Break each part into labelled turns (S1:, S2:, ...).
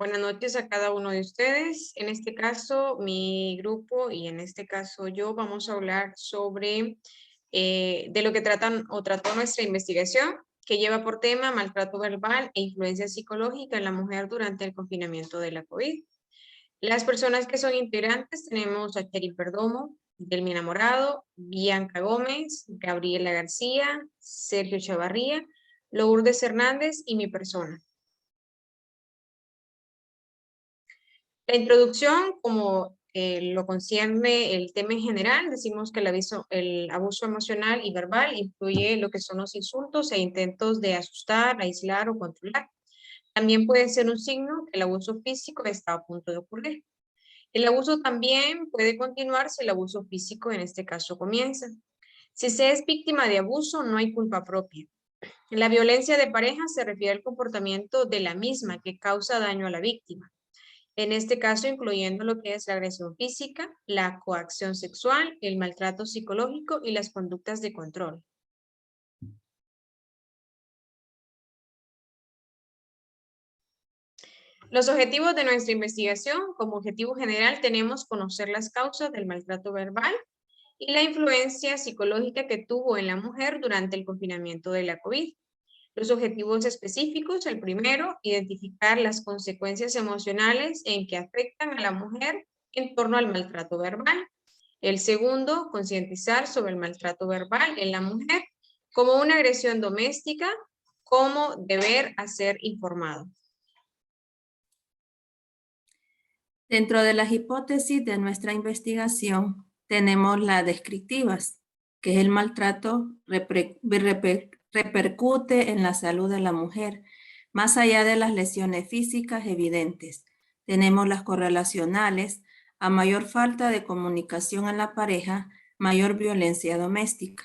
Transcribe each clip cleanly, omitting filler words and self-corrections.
S1: Buenas noches a cada uno de ustedes. En este caso, mi grupo y en este caso yo vamos a hablar sobre de lo que tratan o trató nuestra investigación, que lleva por tema maltrato verbal e influencia psicológica en la mujer durante el confinamiento de la COVID. Las personas que son integrantes tenemos a Cheryl Perdomo, Delmina Morado, Bianca Gómez, Gabriela García, Sergio Chavarría, Lourdes Hernández y mi persona. La introducción, como lo concierne el tema en general, decimos que el abuso emocional y verbal incluye lo que son los insultos e intentos de asustar, aislar o controlar. También puede ser un signo que el abuso físico está a punto de ocurrir. El abuso también puede continuar si el abuso físico en este caso comienza. Si se es víctima de abuso, no hay culpa propia. La violencia de pareja se refiere al comportamiento de la misma que causa daño a la víctima. En este caso, incluyendo lo que es la agresión física, la coacción sexual, el maltrato psicológico y las conductas de control. Los objetivos de nuestra investigación, como objetivo general, tenemos conocer las causas del maltrato verbal y la influencia psicológica que tuvo en la mujer durante el confinamiento de la COVID. Los objetivos específicos, el primero, identificar las consecuencias emocionales en que afectan a la mujer en torno al maltrato verbal. El segundo, concientizar sobre el maltrato verbal en la mujer como una agresión doméstica, como deber a ser informado.
S2: Dentro de las hipótesis de nuestra investigación tenemos las descriptivas, que es el maltrato repercute en la salud de la mujer, más allá de las lesiones físicas evidentes. Tenemos las correlacionales, a mayor falta de comunicación en la pareja, mayor violencia doméstica.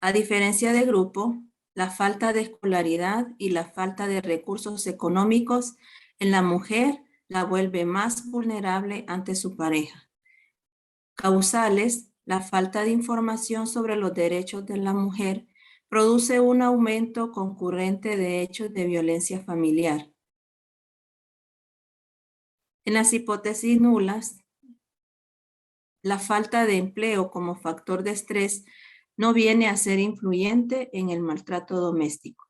S2: A diferencia de grupo, la falta de escolaridad y la falta de recursos económicos en la mujer la vuelve más vulnerable ante su pareja. Causales, la falta de información sobre los derechos de la mujer produce un aumento concurrente de hechos de violencia familiar. En las hipótesis nulas, la falta de empleo como factor de estrés no viene a ser influyente en el maltrato doméstico.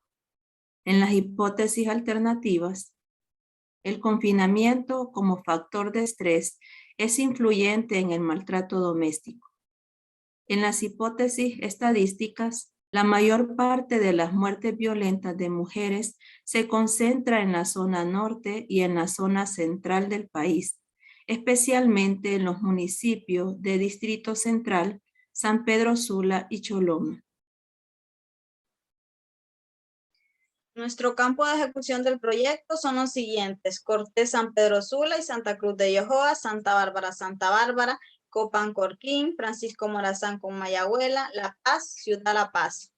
S2: En las hipótesis alternativas, el confinamiento como factor de estrés es influyente en el maltrato doméstico. En las hipótesis estadísticas, la mayor parte de las muertes violentas de mujeres se concentra en la zona norte y en la zona central del país, especialmente en los municipios de Distrito Central, San Pedro Sula y Choloma.
S3: Nuestro campo de ejecución del proyecto son los siguientes: Cortés, San Pedro Sula y Santa Cruz de Yojoa, Santa Bárbara, Copán, Corquín, Francisco Morazán con Mayagüela, La Paz, Ciudad La Paz.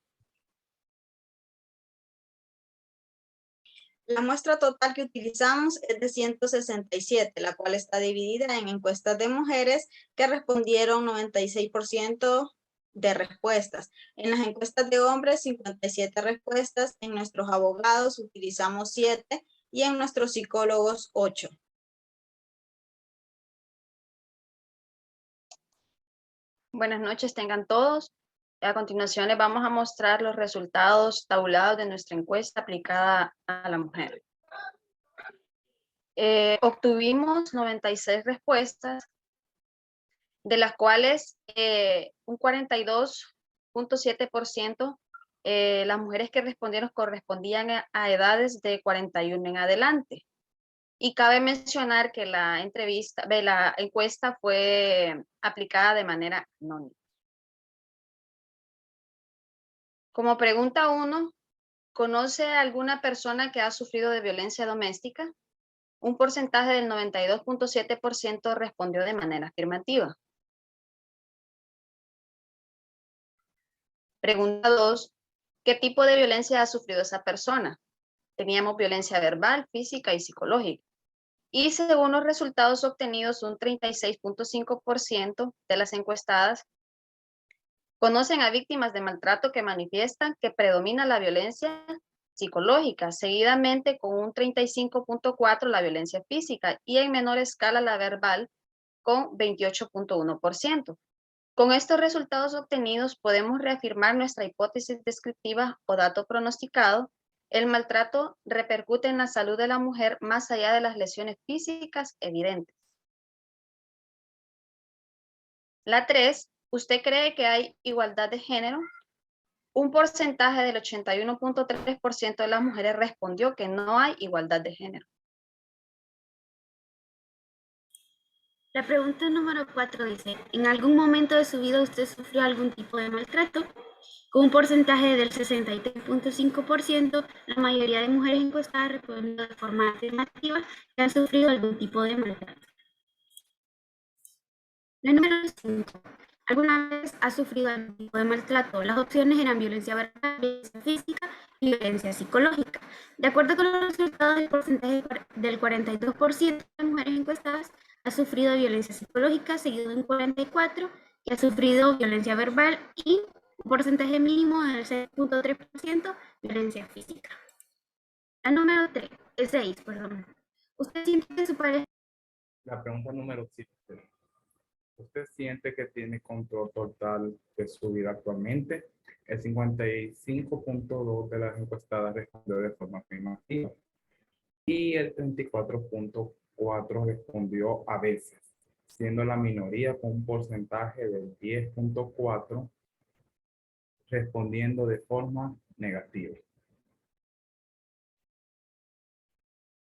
S3: La muestra total que utilizamos es de 167, la cual está dividida en encuestas de mujeres que respondieron 96% de respuestas. En las encuestas de hombres, 57 respuestas. En nuestros abogados utilizamos 7 y en nuestros psicólogos 8.
S4: Buenas noches, tengan todos. A continuación les vamos a mostrar los resultados tabulados de nuestra encuesta aplicada a la mujer. Obtuvimos 96 respuestas, de las cuales un 42.7% las mujeres que respondieron correspondían a edades de 41 en adelante. Y cabe mencionar que la encuesta fue aplicada de manera anónima. Como pregunta 1, ¿conoce a alguna persona que ha sufrido de violencia doméstica? Un porcentaje del 92.7% respondió de manera afirmativa. Pregunta 2, ¿qué tipo de violencia ha sufrido esa persona? Teníamos violencia verbal, física y psicológica. Y según los resultados obtenidos, un 36.5% de las encuestadas conocen a víctimas de maltrato que manifiestan que predomina la violencia psicológica, seguidamente con un 35.4% la violencia física y en menor escala la verbal con 28.1%. Con estos resultados obtenidos podemos reafirmar nuestra hipótesis descriptiva o dato pronosticado. El maltrato repercute en la salud de la mujer más allá de las lesiones físicas evidentes. La 3, ¿usted cree que hay igualdad de género? Un porcentaje del 81.3% de las mujeres respondió que no hay igualdad de género.
S5: La pregunta número 4 dice, ¿en algún momento de su vida usted sufrió algún tipo de maltrato? Con un porcentaje del 63.5%, la mayoría de mujeres encuestadas respondiendo de forma afirmativa que han sufrido algún tipo de maltrato. La número 5. ¿Alguna vez ha sufrido algún tipo de maltrato? Las opciones eran violencia verbal, violencia física y violencia psicológica. De acuerdo con los resultados, el porcentaje del 42% de las mujeres encuestadas ha sufrido violencia psicológica, seguido de un 44% que ha sufrido violencia verbal y un porcentaje mínimo del 6.3% violencia física. La número 6, ¿Usted siente que su pareja...
S6: La pregunta número 7. ¿Usted siente que tiene control total de su vida actualmente? El 55.2% de las encuestadas respondió de forma afirmativa y el 34.4% respondió a veces, siendo la minoría con un porcentaje del 10.4% respondiendo de forma negativa.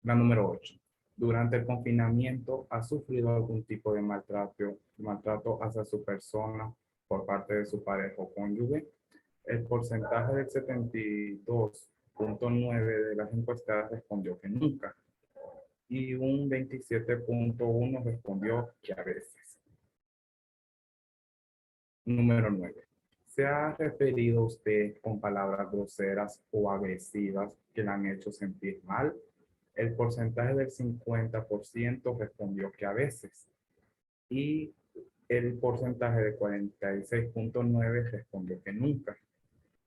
S6: La número 8. Durante el confinamiento, ¿ha sufrido algún tipo de maltrato hacia su persona por parte de su pareja o cónyuge? El porcentaje del 72.9% de las encuestadas respondió que nunca y un 27.1% respondió que a veces. Número 9. ¿Se ha referido usted con palabras groseras o agresivas que le han hecho sentir mal? El porcentaje del 50% respondió que a veces y el porcentaje de 46.9% respondió que nunca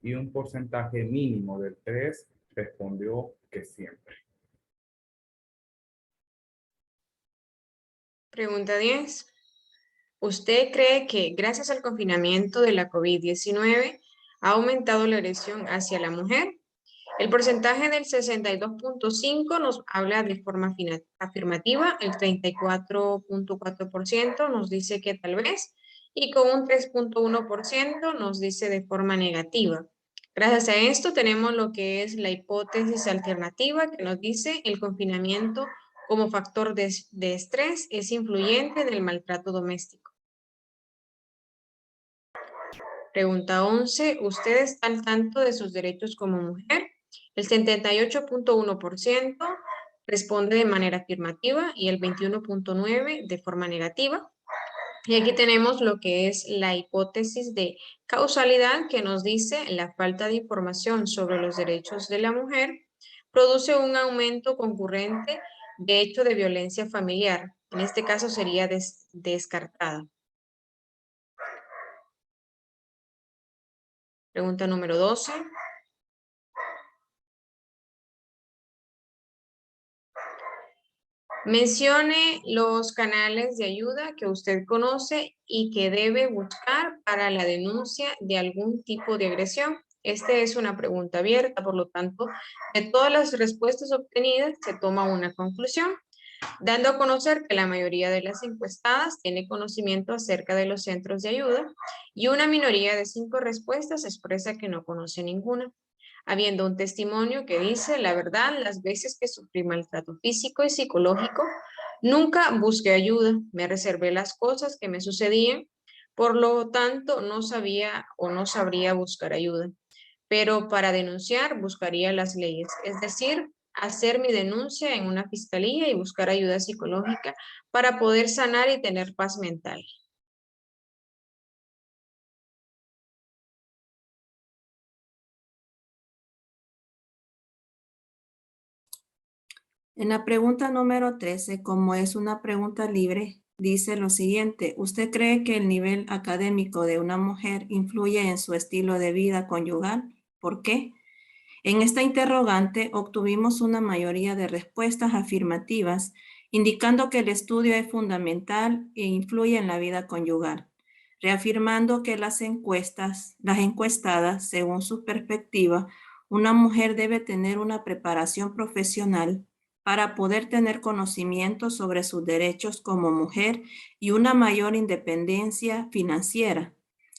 S6: y un porcentaje mínimo del 3% respondió que siempre.
S1: Pregunta 10. ¿Usted cree que gracias al confinamiento de la COVID-19 ha aumentado la agresión hacia la mujer? El porcentaje del 62.5% nos habla de forma afirmativa, el 34.4% nos dice que tal vez, y con un 3.1% nos dice de forma negativa. Gracias a esto tenemos lo que es la hipótesis alternativa que nos dice el confinamiento como factor de estrés es influyente en el maltrato doméstico. Pregunta 11. ¿Usted está al tanto de sus derechos como mujer? El 78.1% responde de manera afirmativa y el 21.9% de forma negativa. Y aquí tenemos lo que es la hipótesis de causalidad que nos dice la falta de información sobre los derechos de la mujer produce un aumento concurrente de hecho de violencia familiar. En este caso sería descartada. Pregunta número 12. Mencione los canales de ayuda que usted conoce y que debe buscar para la denuncia de algún tipo de agresión. Esta es una pregunta abierta, por lo tanto, de todas las respuestas obtenidas se toma una conclusión, dando a conocer que la mayoría de las encuestadas tiene conocimiento acerca de los centros de ayuda y una minoría de 5 respuestas expresa que no conoce ninguna. Habiendo un testimonio que dice, la verdad, las veces que sufrí maltrato físico y psicológico, nunca busqué ayuda, me reservé las cosas que me sucedían, por lo tanto no sabía o no sabría buscar ayuda. Pero para denunciar buscaría las leyes, es decir, hacer mi denuncia en una fiscalía y buscar ayuda psicológica para poder sanar y tener paz mental.
S2: En la pregunta número 13, como es una pregunta libre, dice lo siguiente. ¿Usted cree que el nivel académico de una mujer influye en su estilo de vida conyugal? ¿Por qué? En esta interrogante obtuvimos una mayoría de respuestas afirmativas, indicando que el estudio es fundamental e influye en la vida conyugal, reafirmando que las encuestadas, según su perspectiva, una mujer debe tener una preparación profesional para poder tener conocimiento sobre sus derechos como mujer y una mayor independencia financiera.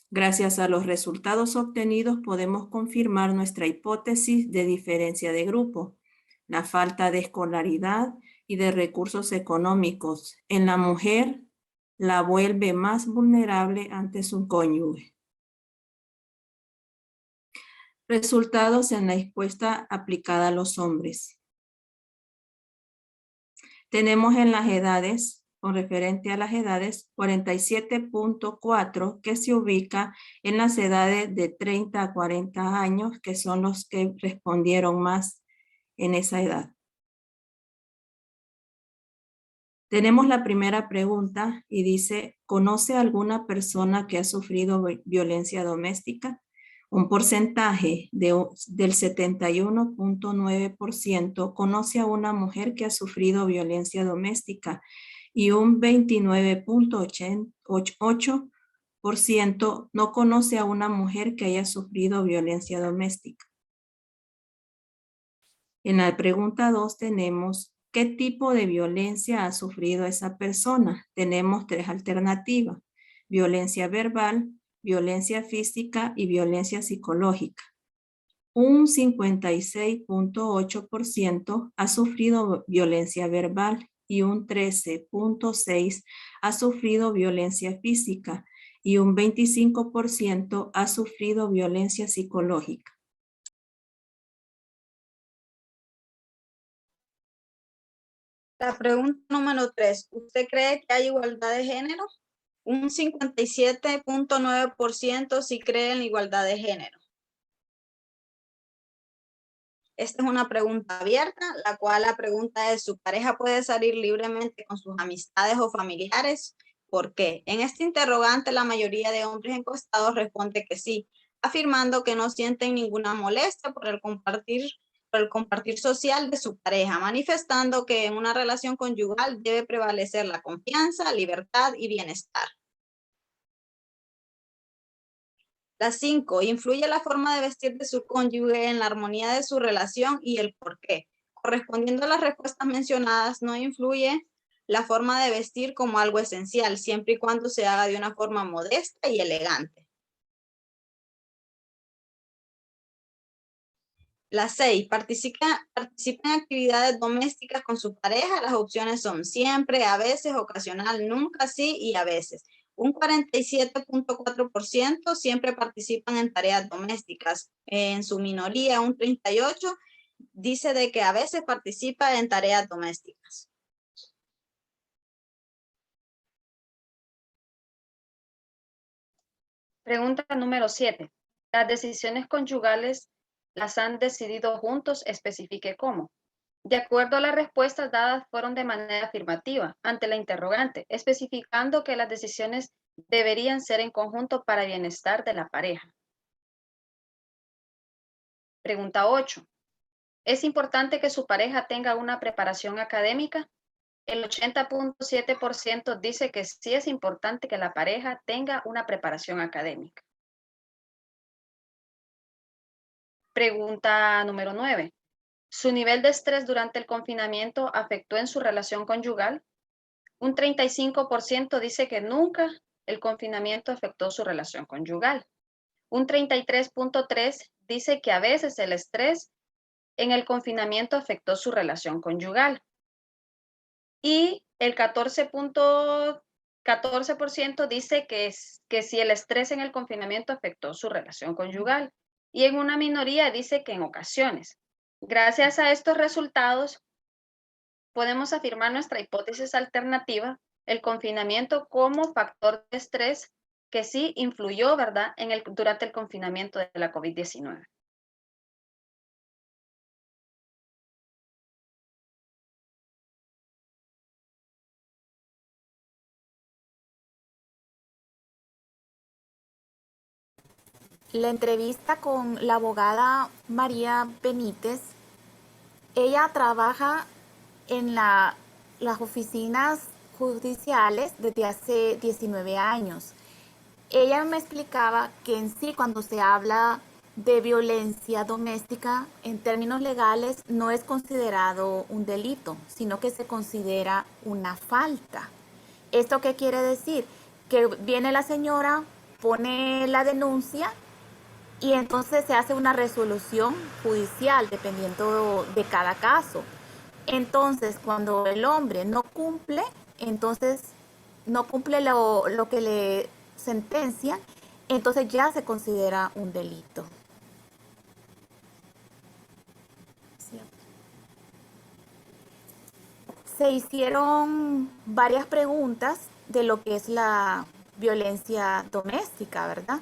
S2: Gracias a los resultados obtenidos podemos confirmar nuestra hipótesis de diferencia de grupo. La falta de escolaridad y de recursos económicos en la mujer la vuelve más vulnerable ante su cónyuge. Resultados en la encuesta aplicada a los hombres. Tenemos en las edades, con referente a las edades, 47.4 que se ubica en las edades de 30 a 40 años, que son los que respondieron más en esa edad. Tenemos la primera pregunta y dice, ¿conoce alguna persona que ha sufrido violencia doméstica? Un porcentaje del 71.9% conoce a una mujer que ha sufrido violencia doméstica y un 29.8% no conoce a una mujer que haya sufrido violencia doméstica. En la pregunta 2 tenemos, ¿qué tipo de violencia ha sufrido esa persona? Tenemos 3 alternativas, violencia verbal, violencia física y violencia psicológica. Un 56.8% ha sufrido violencia verbal y un 13.6% ha sufrido violencia física y un 25% ha sufrido violencia psicológica.
S3: La pregunta número 3. ¿Usted cree que hay igualdad de género? Un 57.9% sí cree en la igualdad de género. Esta es una pregunta abierta, la cual la pregunta es, ¿su pareja puede salir libremente con sus amistades o familiares? ¿Por qué? En este interrogante, la mayoría de hombres encuestados responde que sí, afirmando que no sienten ninguna molestia por el compartir social de su pareja, manifestando que en una relación conyugal debe prevalecer la confianza, libertad y bienestar. La 5. Influye la forma de vestir de su cónyuge en la armonía de su relación y el por qué. Correspondiendo a las respuestas mencionadas, no influye la forma de vestir como algo esencial, siempre y cuando se haga de una forma modesta y elegante. La 6. Participa en actividades domésticas con su pareja. Las opciones son siempre, a veces, ocasional, nunca, sí y a veces. Un 47.4% siempre participan en tareas domésticas. En su minoría, un 38% dice de que a veces participa en tareas domésticas.
S4: Pregunta número 7. Las decisiones conyugales las han decidido juntos, especifique cómo. De acuerdo a las respuestas dadas, fueron de manera afirmativa ante la interrogante, especificando que las decisiones deberían ser en conjunto para el bienestar de la pareja. Pregunta 8. ¿Es importante que su pareja tenga una preparación académica? El 80.7% dice que sí es importante que la pareja tenga una preparación académica. Pregunta número 9. ¿Su nivel de estrés durante el confinamiento afectó en su relación conyugal? Un 35% dice que nunca el confinamiento afectó su relación conyugal. Un 33.3% dice que a veces el estrés en el confinamiento afectó su relación conyugal. Y el 14% dice que si el estrés en el confinamiento afectó su relación conyugal. Y en una minoría dice que en ocasiones. Gracias a estos resultados, podemos afirmar nuestra hipótesis alternativa, el confinamiento como factor de estrés que sí influyó, ¿verdad?, durante el confinamiento de la COVID-19.
S7: la entrevista con la abogada María Benítez. Ella trabaja en las oficinas judiciales desde hace 19 años. Ella me explicaba que en sí, cuando se habla de violencia doméstica, en términos legales no es considerado un delito, sino que se considera una falta. ¿Esto qué quiere decir? Que viene la señora, pone la denuncia y entonces se hace una resolución judicial dependiendo de cada caso. Entonces, cuando el hombre no cumple, entonces no cumple lo que le sentencian, entonces ya se considera un delito. Se hicieron varias preguntas de lo que es la violencia doméstica, ¿verdad?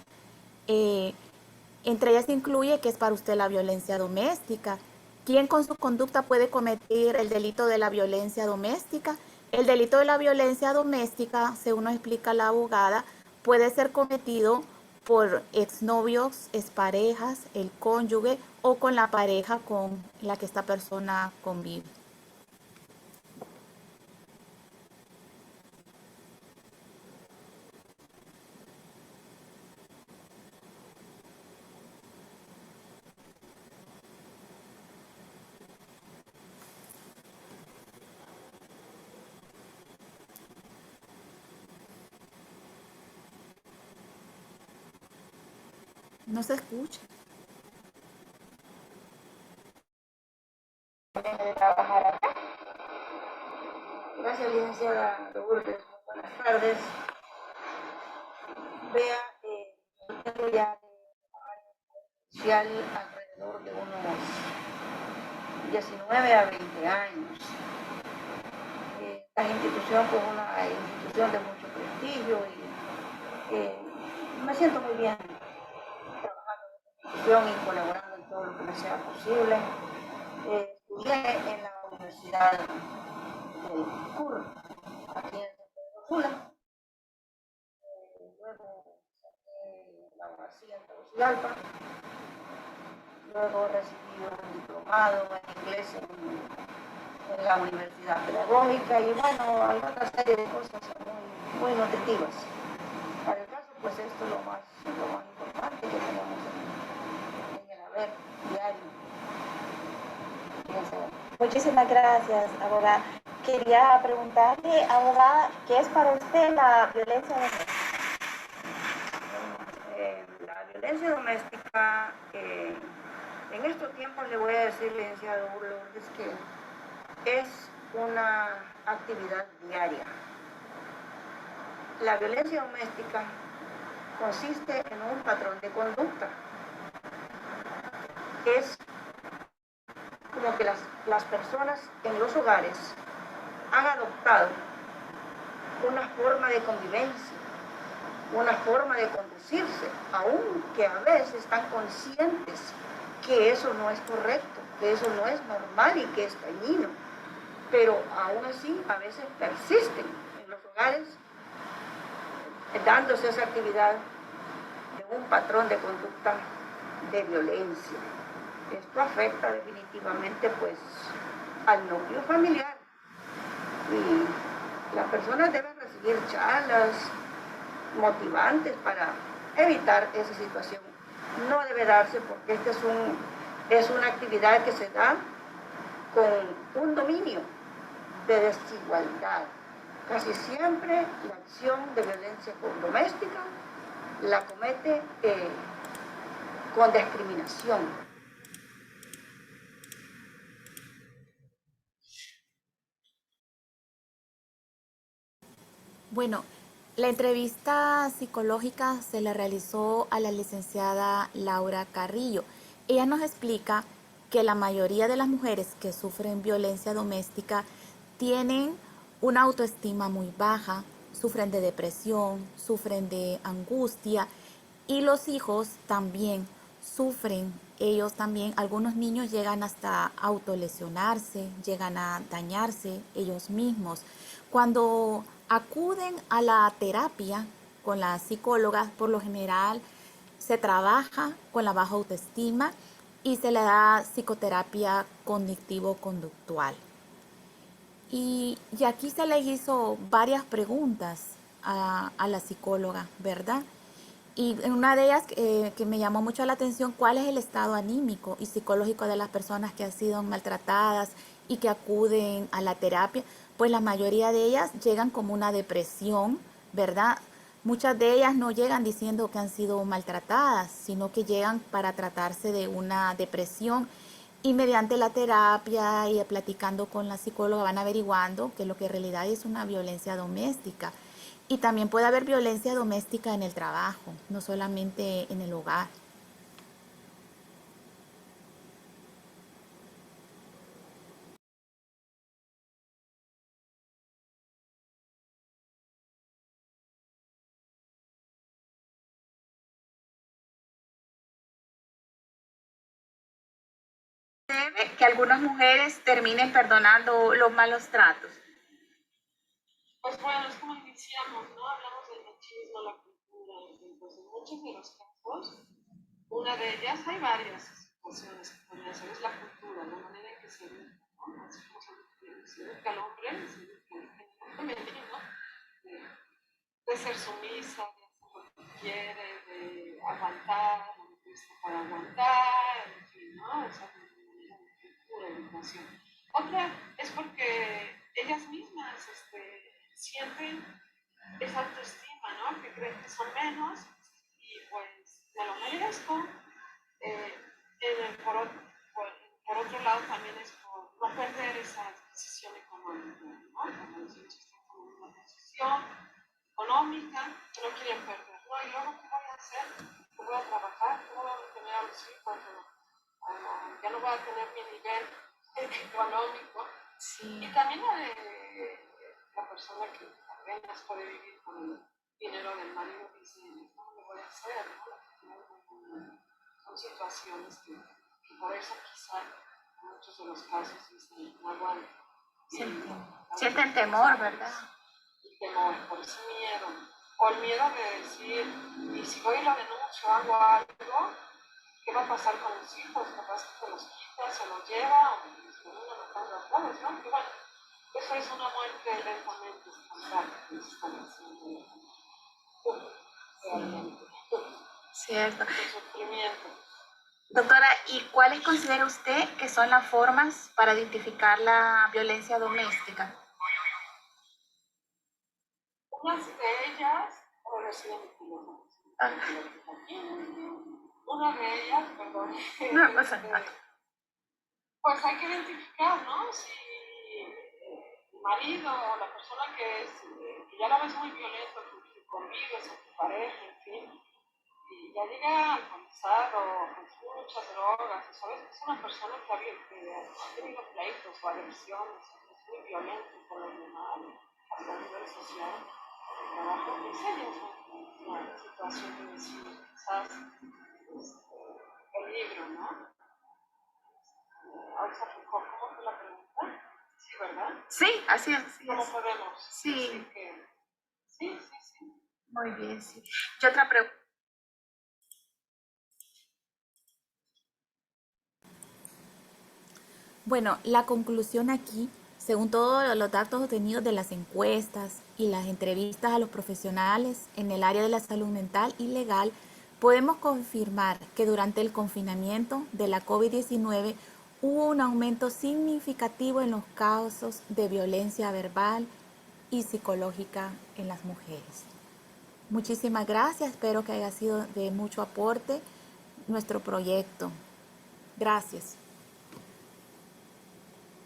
S7: Entre ellas incluye qué es para usted la violencia doméstica, quién con su conducta puede cometer el delito de la violencia doméstica. El delito de la violencia doméstica, según nos explica la abogada, puede ser cometido por exnovios, exparejas, el cónyuge o con la pareja con la que esta persona convive. No se escucha.
S8: De trabajar acá. Gracias, licenciada Lourdes. Buenas tardes. Vea, tengo ya social alrededor de unos 19 a 20 años. La institución es una institución de mucho prestigio y me siento muy bien trabajando en la institución y colaborando en todo lo que me sea posible. Estudié en la Universidad del CUR, aquí en San Pedro Sula. Luego saqué la abogacía en Tegucigalpa. Luego recibí un diplomado en inglés en la Universidad Pedagógica y bueno, hay otra serie de cosas muy nutritivas. Para el caso, pues esto es lo más importante que tenemos en el haber diario.
S9: Muchísimas gracias, abogada. Quería preguntarle, abogada, ¿qué es para usted la violencia doméstica?
S8: La violencia doméstica, en estos tiempos le voy a decir, licenciado Lourdes, que es una actividad diaria. La violencia doméstica consiste en un patrón de conducta. Es como que las personas en los hogares han adoptado una forma de convivencia, una forma de conducirse, aunque a veces están conscientes que eso no es correcto, que eso no es normal y que es dañino, pero aún así a veces persisten en los hogares dándose esa actividad de un patrón de conducta de violencia. Esto afecta definitivamente pues al núcleo familiar y las personas deben recibir charlas motivantes para evitar esa situación. No debe darse porque esta es una actividad que se da con un dominio de desigualdad. Casi siempre la acción de violencia doméstica la comete con discriminación.
S7: Bueno, la entrevista psicológica se la realizó a la licenciada Laura Carrillo. Ella nos explica que la mayoría de las mujeres que sufren violencia doméstica tienen una autoestima muy baja, sufren de depresión, sufren de angustia y los hijos también sufren. Ellos también, algunos niños llegan hasta autolesionarse, llegan a dañarse ellos mismos. Cuando acuden a la terapia con las psicólogas, por lo general se trabaja con la baja autoestima y se le da psicoterapia cognitivo-conductual. Y aquí se le hizo varias preguntas a la psicóloga, ¿verdad? Y en una de ellas que me llamó mucho la atención, ¿cuál es el estado anímico y psicológico de las personas que han sido maltratadas y que acuden a la terapia? Pues la mayoría de ellas llegan como una depresión, ¿verdad? Muchas de ellas no llegan diciendo que han sido maltratadas, sino que llegan para tratarse de una depresión y mediante la terapia y platicando con la psicóloga van averiguando que lo que en realidad es una violencia doméstica. Y también puede haber violencia doméstica en el trabajo, no solamente en el hogar.
S9: Que algunas mujeres terminen perdonando los malos tratos.
S10: Pues bueno, es como iniciamos, ¿no? Hablamos del machismo, la cultura, entonces en muchos de los casos, una de ellas, hay varias situaciones que podrían ser, es la cultura, la manera en que se educa, ¿no? Así como se educa al hombre, se educa al género femenino, de ser sumisa, de hacer lo que quiere, de aguantar, lo que está para aguantar, en fin, ¿no? Esa es una manera de cultura, educación. Otra es porque ellas mismas sienten esa autoestima, ¿no? Que creen que son menos y pues me lo merezco. Por otro lado también es por no perder esa posición económica, ¿no? Como los hijos están en una posición económica que no quieren perder, ¿no? Y luego, ¿qué voy a hacer? ¿Qué voy a trabajar? ¿Cómo voy a mantener a los hijos? Ya no voy a tener mi nivel económico. Sí. Y también la persona que apenas puede vivir con el dinero del marido dice, ¿cómo lo voy a hacer? ¿No? Son situaciones que por eso quizá en muchos de los casos dicen, no aguanto.
S9: Sienten temor, ¿verdad?
S10: Y temor, por ese miedo. O el miedo de decir, y si voy y lo denuncio, hago algo, ¿qué va a pasar con los hijos? Capaz que se los quita, se los lleva, o los termina matando a todos, ¿no? Que bueno, eso es una muerte lentamente espontánea que se están haciendo realmente.
S9: Cierto.
S10: El sufrimiento.
S9: Doctora, ¿y cuáles considera usted que son las formas para identificar la violencia doméstica?
S10: Unas de ellas, una de ellas, perdón,
S9: No pasa nada.
S10: pues hay que identificar, ¿no? Si el marido o la persona que ya la ves muy violenta, que convives o tu pareja, en fin, y ya llega alcoholizado, consume muchas drogas, y sabes que es una persona que ha tenido pleitos o agresiones, es muy violento por lo demás, hasta a nivel social, el trabajo, pues ella es una situación de decir, quizás peligro, ¿no? ¿Cómo fue la pregunta? Sí, ¿verdad?
S9: Sí, así es.
S10: ¿Cómo podemos?
S9: Sí.
S10: Decir que... Sí.
S9: Muy bien, sí. Y otra pregunta.
S7: Bueno, la conclusión aquí, según todos los datos obtenidos de las encuestas y las entrevistas a los profesionales en el área de la salud mental y legal, podemos confirmar que durante el confinamiento de la COVID-19 hubo un aumento significativo en los casos de violencia verbal y psicológica en las mujeres. Muchísimas gracias, espero que haya sido de mucho aporte nuestro proyecto. Gracias.